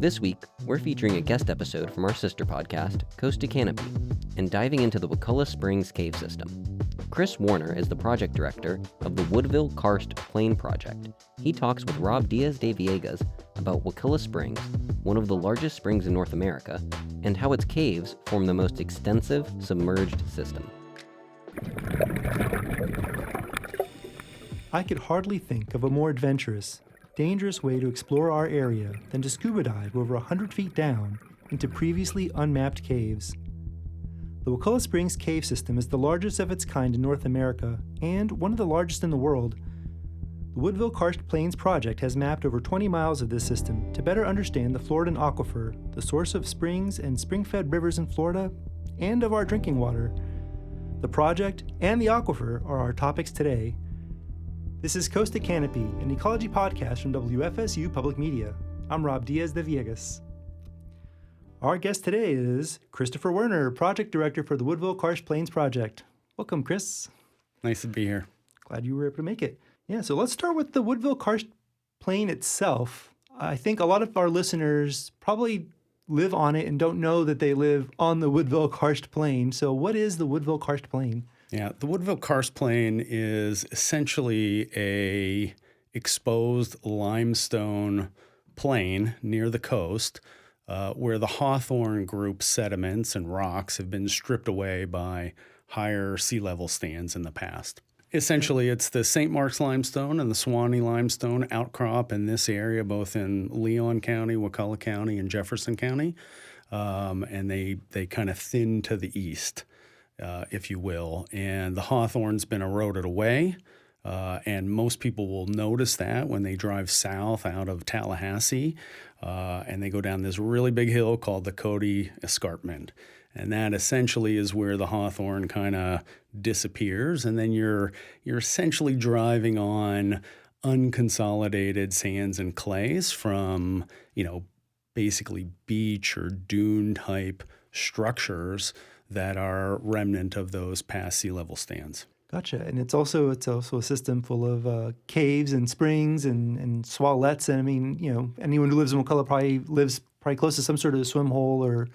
This week, we're featuring a guest episode from our sister podcast, Coast to Canopy, and diving into the Wakulla Springs cave system. Chris Warner is the project director of the Woodville Karst Plain Project. He talks with Rob Diaz de Villegas about Wakulla Springs, one of the largest springs in North America, and how its caves form the most extensive submerged system. I could hardly think of a more adventurous, dangerous way to explore our area than to scuba dive over 100 feet down into previously unmapped caves. The Wakulla Springs cave system is the largest of its kind in North America and one of the largest in the world. The Woodville Karst Plains project has mapped over 20 miles of this system to better understand the Floridan aquifer, the source of springs and spring-fed rivers in Florida, and of our drinking water. The project and the aquifer are our topics today. This is Coast to Canopy, an ecology podcast from WFSU Public Media. I'm Rob Diaz de Villegas. Our guest today is Christopher Werner, Project Director for the Woodville Karst Plains Project. Welcome, Chris. Nice to be here. Glad you were able to make it. Yeah, so let's start with the Woodville Karst Plain itself. I think a lot of our listeners probably live on it and don't know that they live on the Woodville Karst Plain. So what is the Woodville Karst Plain? Yeah, the Woodville Karst Plain is essentially a exposed limestone plain near the coast where the Hawthorne Group sediments and rocks have been stripped away by higher sea level stands in the past. Essentially, it's the St. Mark's limestone and the Suwannee limestone outcrop in this area, both in Leon County, Wakulla County, and Jefferson County, and they kind of thin to the east. If you will, and the hawthorn's been eroded away, and most people will notice that when they drive south out of Tallahassee, and they go down this really big hill called the Cody Escarpment, and that essentially is where the hawthorn kind of disappears, and then you're essentially driving on unconsolidated sands and clays from, basically beach or dune type structures that are remnant of those past sea level stands. Gotcha. And it's also a system full of caves and springs and swallets. And I mean, anyone who lives in Wakulla probably lives close to some sort of swim hole or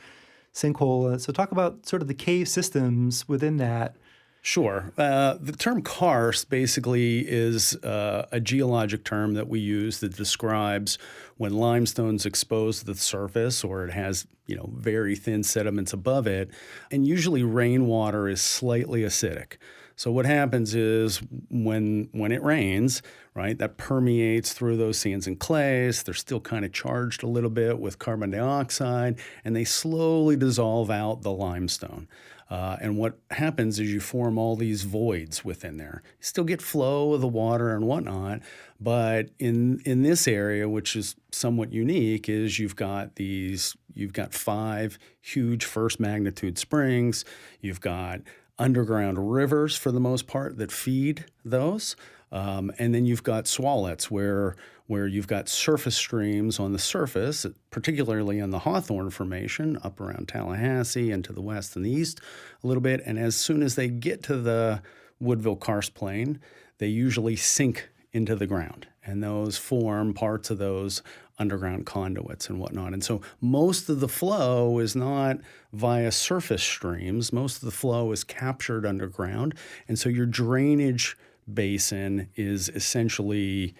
sinkhole. So talk about sort of the cave systems within that. Sure. The term karst basically is a geologic term that we use that describes when limestone's exposed to the surface or it has, very thin sediments above it, and usually rainwater is slightly acidic. So what happens is when it rains, right, that permeates through those sands and clays. They're still kind of charged a little bit with carbon dioxide, and they slowly dissolve out the limestone. And what happens is you form all these voids within there. You still get flow of the water and whatnot, but in this area, which is somewhat unique, is you've got 5 huge first magnitude springs. You've got underground rivers for the most part that feed those. And then you've got swallets where you've got surface streams on the surface, particularly in the Hawthorne Formation up around Tallahassee and to the west and the east a little bit. And as soon as they get to the Woodville Karst Plain, they usually sink into the ground. And those form parts of those underground conduits and whatnot. And so most of the flow is not via surface streams. Most of the flow is captured underground. And so your drainage basin is essentially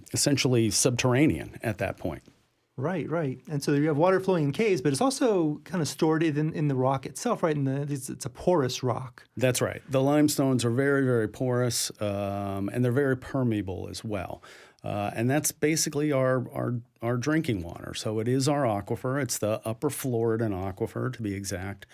subterranean at that point. Right. And so you have water flowing in caves, but it's also kind of stored in the rock itself, right? It's a porous rock. That's right. The limestones are very, very porous, and they're very permeable as well. And that's basically our drinking water. So it is our aquifer. It's the Upper Floridan aquifer, to be exact.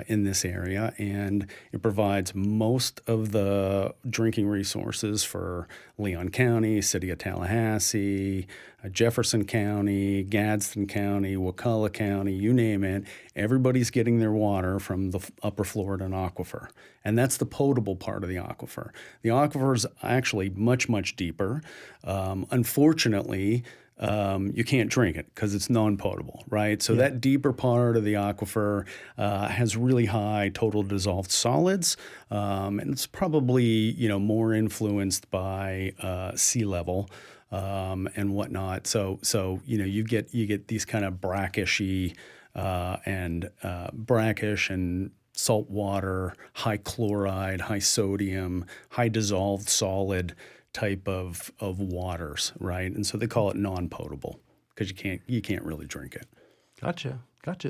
In this area, and it provides most of the drinking resources for Leon County, City of Tallahassee, Jefferson County, Gadsden County, Wakulla County, you name it. Everybody's getting their water from the Upper Floridan aquifer, and that's the potable part of the aquifer. The aquifer is actually much, much deeper. Unfortunately, you can't drink it because it's non-potable, right? So that deeper part of the aquifer has really high total dissolved solids, and it's probably more influenced by sea level and whatnot. So you get these kind of brackishy brackish and salt water, high chloride, high sodium, high dissolved solid type of waters, right? And so they call it non-potable because you can't really drink it. Gotcha.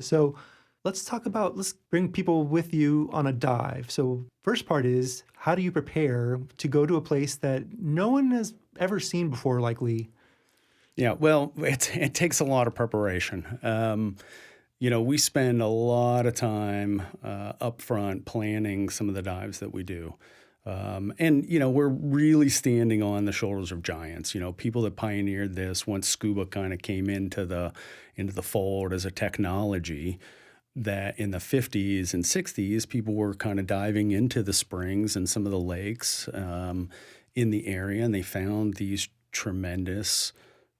So let's bring people with you on a dive. So first part is, how do you prepare to go to a place that no one has ever seen before, likely? Yeah, well, it takes a lot of preparation. We spend a lot of time up front planning some of the dives that we do. And we're really standing on the shoulders of giants, people that pioneered this once scuba kind of came into the fold as a technology. That in the 50s and 60s, people were kind of diving into the springs and some of the lakes in the area, and they found these tremendous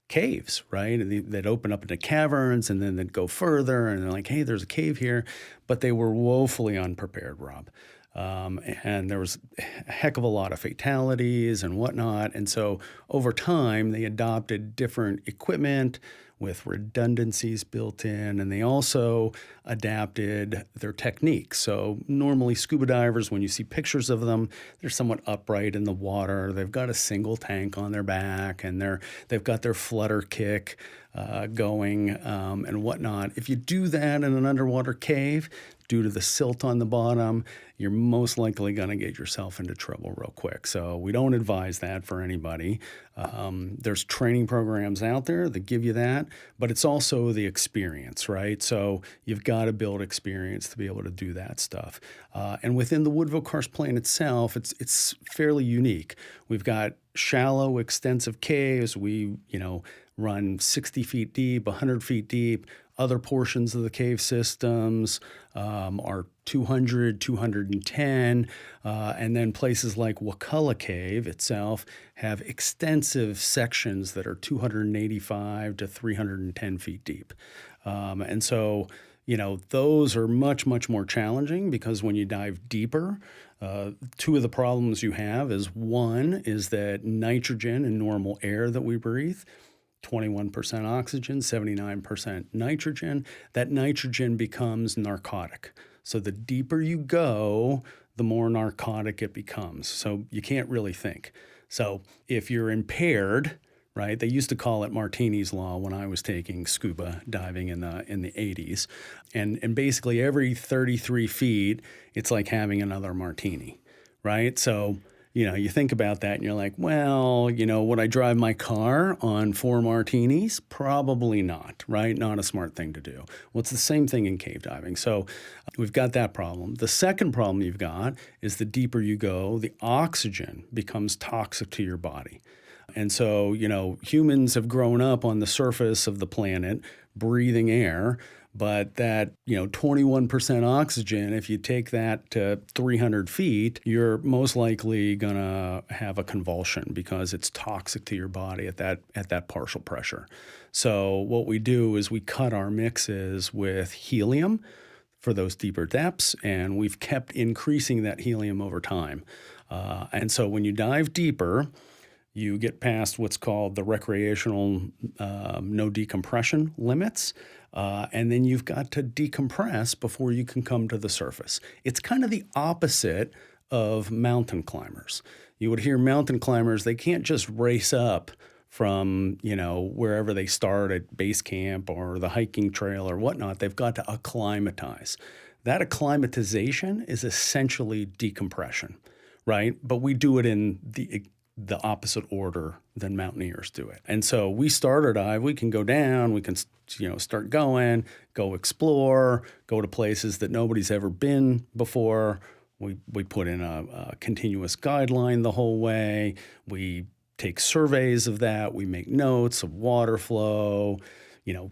caves, right? And they'd open up into caverns, and then they'd go further, and they're like, hey, there's a cave here. But they were woefully unprepared, Rob. And there was a heck of a lot of fatalities and whatnot. And so over time, they adopted different equipment with redundancies built in, and they also adapted their techniques. So normally scuba divers, when you see pictures of them, they're somewhat upright in the water. They've got a single tank on their back, and they've got their flutter kick going and whatnot. If you do that in an underwater cave, due to the silt on the bottom, you're most likely going to get yourself into trouble real quick. So we don't advise that for anybody. There's training programs out there that give you that, but it's also the experience, right? So you've got to build experience to be able to do that stuff. And within the Woodville Karst Plain itself, it's fairly unique. We've got shallow, extensive caves. We, run 60 feet deep, 100 feet deep. Other portions of the cave systems are 200, 210, and then places like Wakulla Cave itself have extensive sections that are 285 to 310 feet deep. And so, those are much, much more challenging because when you dive deeper, two of the problems you have is one is that nitrogen in normal air that we breathe, 21% oxygen, 79% nitrogen. That nitrogen becomes narcotic. So the deeper you go, the more narcotic it becomes. So you can't really think. So if you're impaired, right? They used to call it Martini's Law when I was taking scuba diving in the 80s. And basically every 33 feet, it's like having another martini, right? So you think about that and you're like, well, would I drive my car on 4 martinis? Probably not, right? Not a smart thing to do. Well, it's the same thing in cave diving. So we've got that problem. The second problem you've got is the deeper you go, the oxygen becomes toxic to your body. And so, humans have grown up on the surface of the planet breathing air, but that, 21% oxygen, if you take that to 300 feet, you're most likely going to have a convulsion because it's toxic to your body at that partial pressure. So what we do is we cut our mixes with helium for those deeper depths, and we've kept increasing that helium over time. And so when you dive deeper, you get past what's called the recreational no decompression limits, and then you've got to decompress before you can come to the surface. It's kind of the opposite of mountain climbers. You would hear mountain climbers, they can't just race up from, wherever they start at base camp or the hiking trail or whatnot. They've got to acclimatize. That acclimatization is essentially decompression, right? But we do it in the opposite order than mountaineers do it. And so we start our dive, we can go down, we can start going, go explore, go to places that nobody's ever been before. We put in a continuous guideline the whole way. We take surveys of that. We make notes of water flow,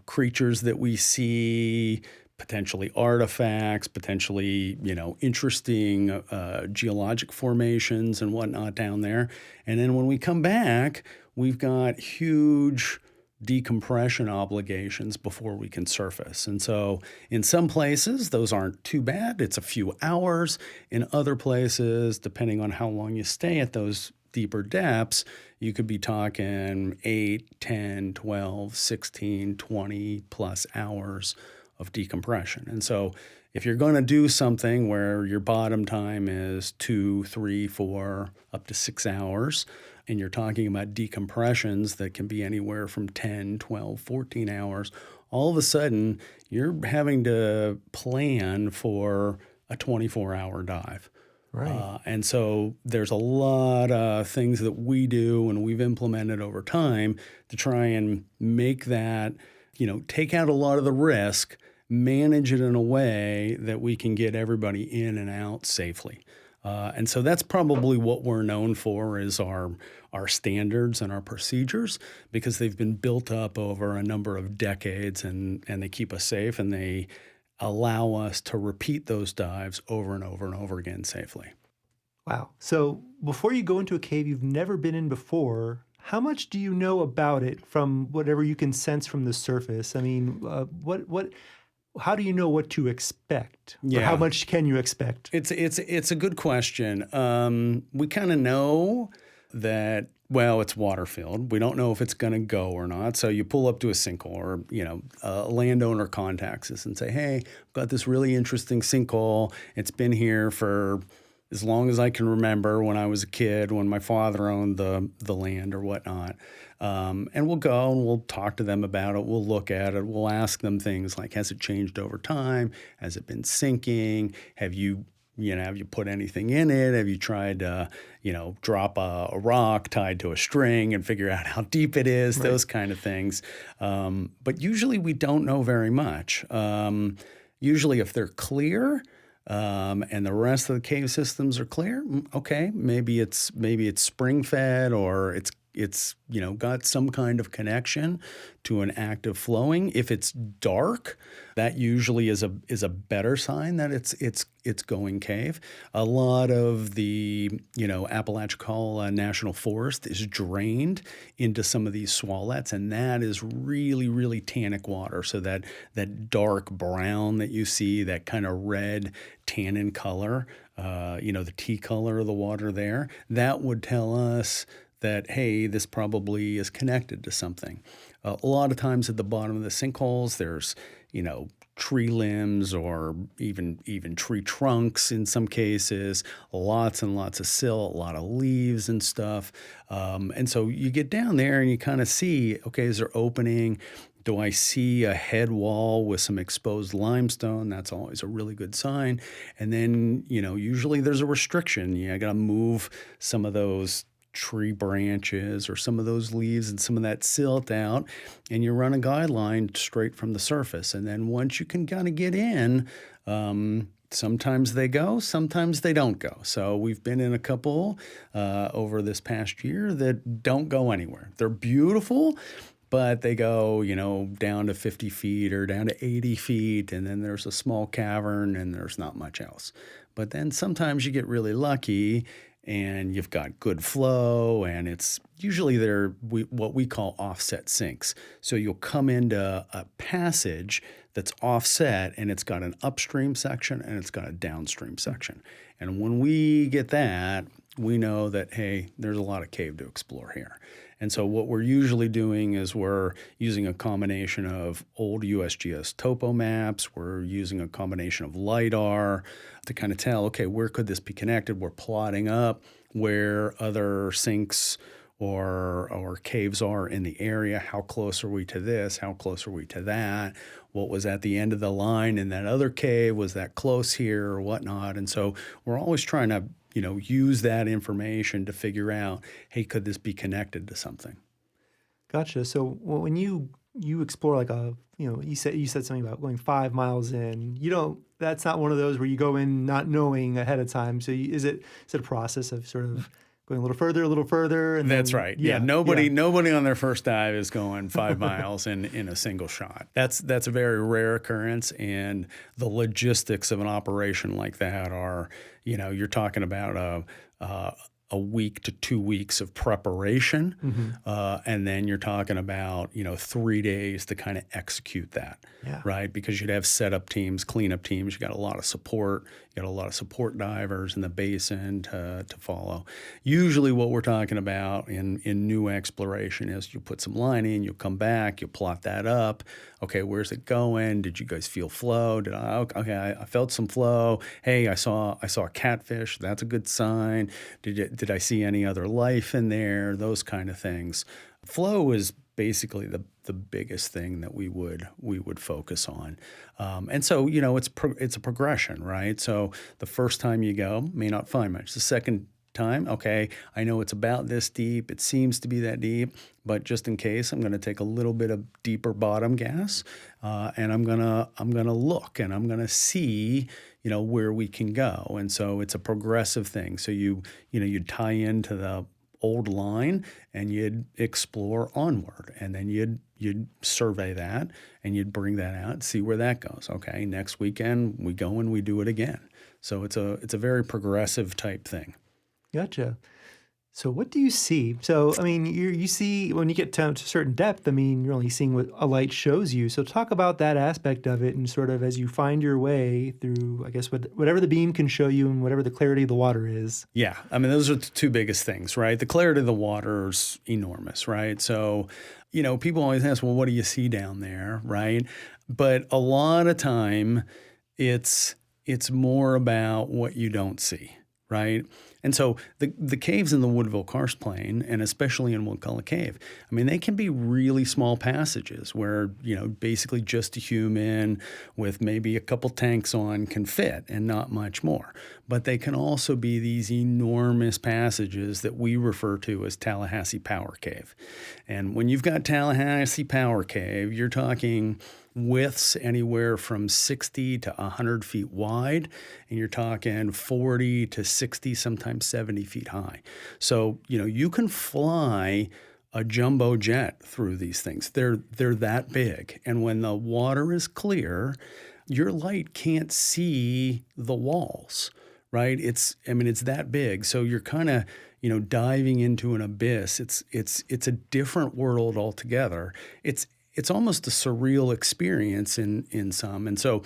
creatures that we see, potentially artifacts, potentially, interesting geologic formations and whatnot down there. And then when we come back, we've got huge decompression obligations before we can surface. And so in some places, those aren't too bad. It's a few hours. In other places, depending on how long you stay at those deeper depths, you could be talking 8, 10, 12, 16, 20 plus hours of decompression. And so if you're going to do something where your bottom time is 2, 3, 4, up to 6 hours, and you're talking about decompressions that can be anywhere from 10, 12, 14 hours, all of a sudden you're having to plan for a 24-hour dive. Right. And so there's a lot of things that we do and we've implemented over time to try and make that, take out a lot of the risk, manage it in a way that we can get everybody in and out safely. And so that's probably what we're known for is our standards and our procedures, because they've been built up over a number of decades and they keep us safe and they allow us to repeat those dives over and over and over again safely. Wow. So before you go into a cave you've never been in before, how much do you know about it from whatever you can sense from the surface? I mean, how do you know what to expect? Yeah. Or how much can you expect? It's a good question. We kind of know that, well, it's water filled. We don't know if it's going to go or not. So you pull up to a sinkhole or, a landowner contacts us and say, hey, I've got this really interesting sinkhole. It's been here for as long as I can remember when I was a kid, when my father owned the land or whatnot. And we'll go and we'll talk to them about it. We'll look at it. We'll ask them things like, has it changed over time? Has it been sinking? Have you put anything in it? Have you tried to, drop a rock tied to a string and figure out how deep it is? Right. Those kind of things. But usually we don't know very much. Usually if they're clear, and the rest of the cave systems are clear, okay, maybe it's spring fed or it's got some kind of connection to an active flowing. If it's dark, that usually is a better sign that it's going cave. A lot of the Apalachicola National Forest is drained into some of these swallets, and that is really, really tannic water. So that dark brown that you see, that kind of red tannin color, the tea color of the water there, that would tell us that, hey, this probably is connected to something. A lot of times at the bottom of the sinkholes, there's, tree limbs or even tree trunks in some cases, lots and lots of silt, a lot of leaves and stuff. And so you get down there and you kind of see, okay, is there opening? Do I see a head wall with some exposed limestone? That's always a really good sign. And then, usually there's a restriction. You got to move some of those tree branches or some of those leaves and some of that silt out, and you run a guideline straight from the surface. And then once you can kind of get in, sometimes they go, sometimes they don't go. So we've been in a couple over this past year that don't go anywhere. They're beautiful, but they go, down to 50 feet or down to 80 feet, and then there's a small cavern and there's not much else. But then sometimes you get really lucky and you've got good flow, and it's usually what we call offset sinks. So you'll come into a passage that's offset, and it's got an upstream section and it's got a downstream section. And when we get that, we know that, hey, there's a lot of cave to explore here. And so what we're usually doing is we're using a combination of old USGS topo maps. We're using a combination of LiDAR to kind of tell, okay, where could this be connected? We're plotting up where other sinks or caves are in the area. How close are we to this? How close are we to that? What was at the end of the line in that other cave? Was that close here or whatnot? And so we're always trying to use that information to figure out, hey, could this be connected to something? Gotcha. So when you explore like you said something about going 5 miles in, that's not one of those where you go in not knowing ahead of time. So is it a process of sort of going a little further? And that's right. Yeah. Nobody on their first dive is going 5 miles in a single shot. That's a very rare occurrence. And the logistics of an operation like that are, you're talking about a a week to 2 weeks of preparation, and then you're talking about 3 days to kind of execute that, right? Because you'd have setup teams, cleanup teams. You got a lot of support. You got a lot of support divers in the basin to follow. Usually, what we're talking about in new exploration is you put some line in, you'll come back, you plot that up. Okay, where's it going? Did you guys feel flow? I felt some flow. Hey, I saw a catfish. That's a good sign. Did I see any other life in there? Those kind of things. Flow is basically the biggest thing that we would focus on, and so it's a progression, right? So the first time you go, may not find much. The second time, okay, I know it's about this deep. It seems to be that deep, but just in case, I'm going to take a little bit of deeper bottom gas, and I'm gonna look and I'm gonna see where we can go. And so it's a progressive thing. So you'd tie into the old line and you'd explore onward, and then you'd survey that and you'd bring that out, see where that goes. Okay, next weekend we go and we do it again. So it's a very progressive type thing. Gotcha. So what do you see? So, I mean, you see when you get to a certain depth, I mean, you're only seeing what a light shows you. So talk about that aspect of it and sort of as you find your way through, I guess, whatever the beam can show you and whatever the clarity of the water is. Yeah. I mean, those are the two biggest things, right? The clarity of the water is enormous, right? So, people always ask, well, what do you see down there, right? But a lot of time it's more about what you don't see, right? And so the caves in the Woodville Karst Plain, and especially in Wakulla Cave, I mean, they can be really small passages where, basically just a human with maybe a couple tanks on can fit and not much more. But they can also be these enormous passages that we refer to as Tallahassee Power Cave. And when you've got Tallahassee Power Cave, you're talking widths anywhere from 60 to 100 feet wide, and you're talking 40 to 60, sometimes 70 feet high. So, you can fly a jumbo jet through these things. They're that big. And when the water is clear, your light can't see the walls, right? It's that big. So you're kind of, diving into an abyss. It's a different world altogether. It's almost a surreal experience in some. And so,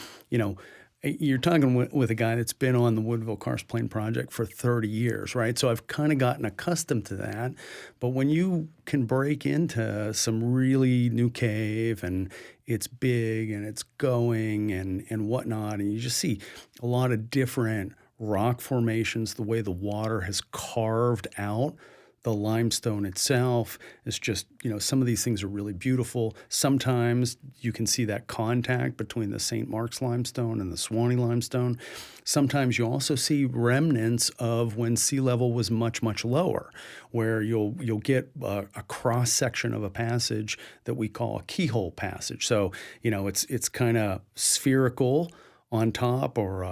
you're talking with a guy that's been on the Woodville Karst Plain project for 30 years, right? So I've kind of gotten accustomed to that. But when you can break into some really new cave and it's big and it's going and whatnot, and you just see a lot of different rock formations, the way the water has carved out the limestone itself is just, some of these things are really beautiful. Sometimes you can see that contact between the St. Mark's limestone and the Suwannee limestone. Sometimes you also see remnants of when sea level was much, much lower, where you'll get a cross section of a passage that we call a keyhole passage. So, it's kind of spherical on top or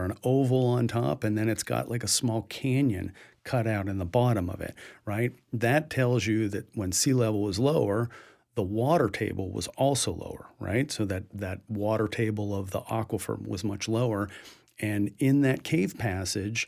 an oval on top, and then it's got like a small canyon cut out in the bottom of it, right? That tells you that when sea level was lower, the water table was also lower, right? So that water table of the aquifer was much lower. And in that cave passage,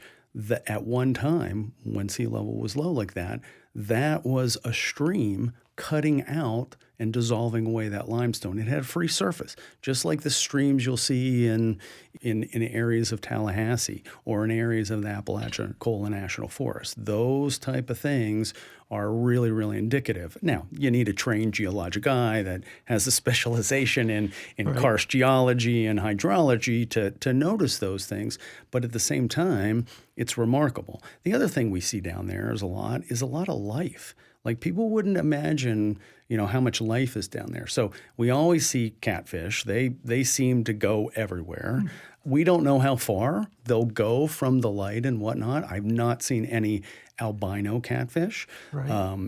at one time, when sea level was low like that, that was a stream cutting out and dissolving away that limestone. It had a free surface, just like the streams you'll see in areas of Tallahassee or in areas of the Appalachian-Cola National Forest. Those type of things are really, really indicative. Now, you need a trained geologic eye that has a specialization in right. karst geology and hydrology to notice those things. But at the same time, it's remarkable. The other thing we see down there is a lot of life. Like people wouldn't imagine, how much life is down there. So we always see catfish. They seem to go everywhere. We don't know how far they'll go from the light and whatnot. I've not seen any albino catfish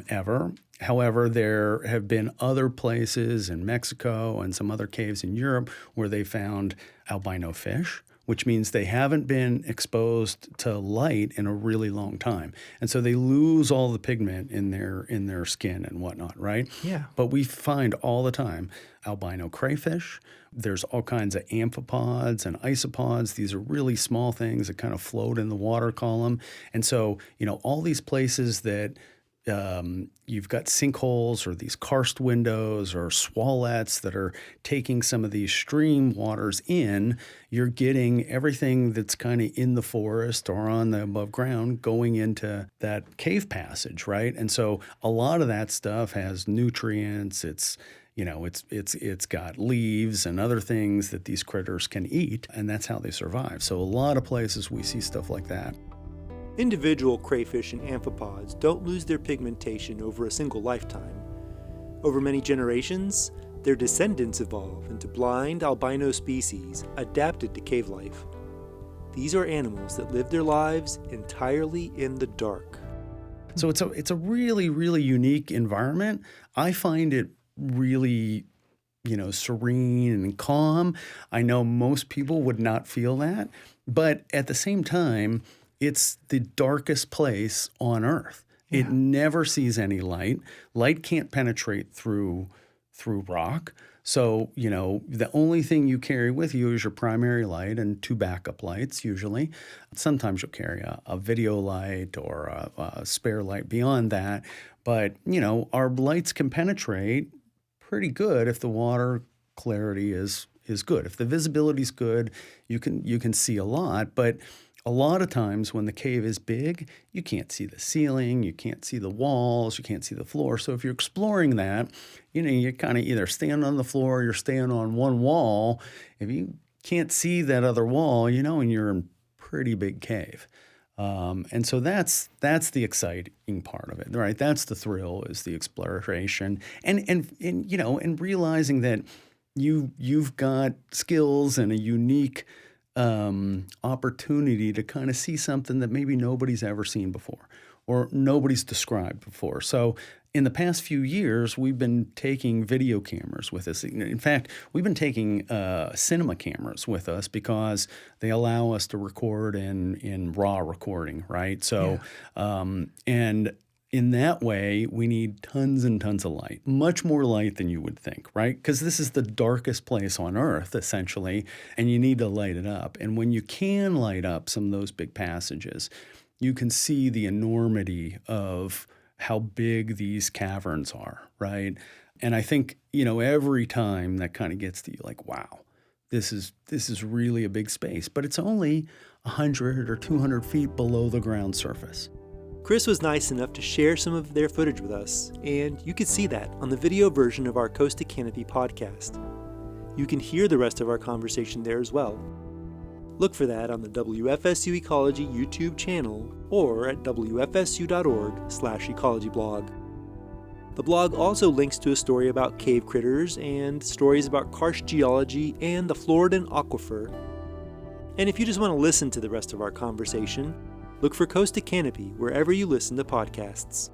ever. However, there have been other places in Mexico and some other caves in Europe where they found albino fish, which means they haven't been exposed to light in a really long time. And so they lose all the pigment in their skin and whatnot, right? Yeah. But we find all the time albino crayfish. There's all kinds of amphipods and isopods. These are really small things that kind of float in the water column. And so, all these places that you've got sinkholes or these karst windows or swallets that are taking some of these stream waters in, you're getting everything that's kind of in the forest or on the above ground going into that cave passage, right? And so a lot of that stuff has nutrients. It's got leaves and other things that these critters can eat, and that's how they survive. So a lot of places we see stuff like that. Individual crayfish and amphipods don't lose their pigmentation over a single lifetime. Over many generations, their descendants evolve into blind albino species adapted to cave life. These are animals that live their lives entirely in the dark. So it's a really, really unique environment. I find it really, serene and calm. I know most people would not feel that, but at the same time, it's the darkest place on Earth. Yeah. It never sees any light. Light can't penetrate through rock. So, the only thing you carry with you is your primary light and 2 backup lights usually. Sometimes you'll carry a video light or a spare light beyond that. But, our lights can penetrate pretty good if the water clarity is good. If the visibility is good, you can see a lot. But a lot of times when the cave is big, you can't see the ceiling, you can't see the walls, you can't see the floor. So if you're exploring that, you're kind of either staying on the floor or you're staying on one wall. If you can't see that other wall, and you're in pretty big cave. And so that's the exciting part of it, right? That's the thrill, is the exploration and realizing that you've got skills and a unique opportunity to kind of see something that maybe nobody's ever seen before or nobody's described before. So in the past few years, we've been taking video cameras with us. In fact, we've been taking cinema cameras with us because they allow us to record in raw recording, right? So, and in that way, we need tons and tons of light, much more light than you would think, right? Because this is the darkest place on Earth, essentially, and you need to light it up. And when you can light up some of those big passages, you can see the enormity of how big these caverns are, right? And I think, every time that kind of gets to you, like, wow, this is really a big space. But it's only 100 or 200 feet below the ground surface. Chris was nice enough to share some of their footage with us, and you could see that on the video version of our Coast to Canopy podcast. You can hear the rest of our conversation there as well. Look for that on the WFSU Ecology YouTube channel or at wfsu.org/ecologyblog. The blog also links to a story about cave critters and stories about karst geology and the Floridan aquifer. And if you just want to listen to the rest of our conversation, look for Coast to Canopy wherever you listen to podcasts.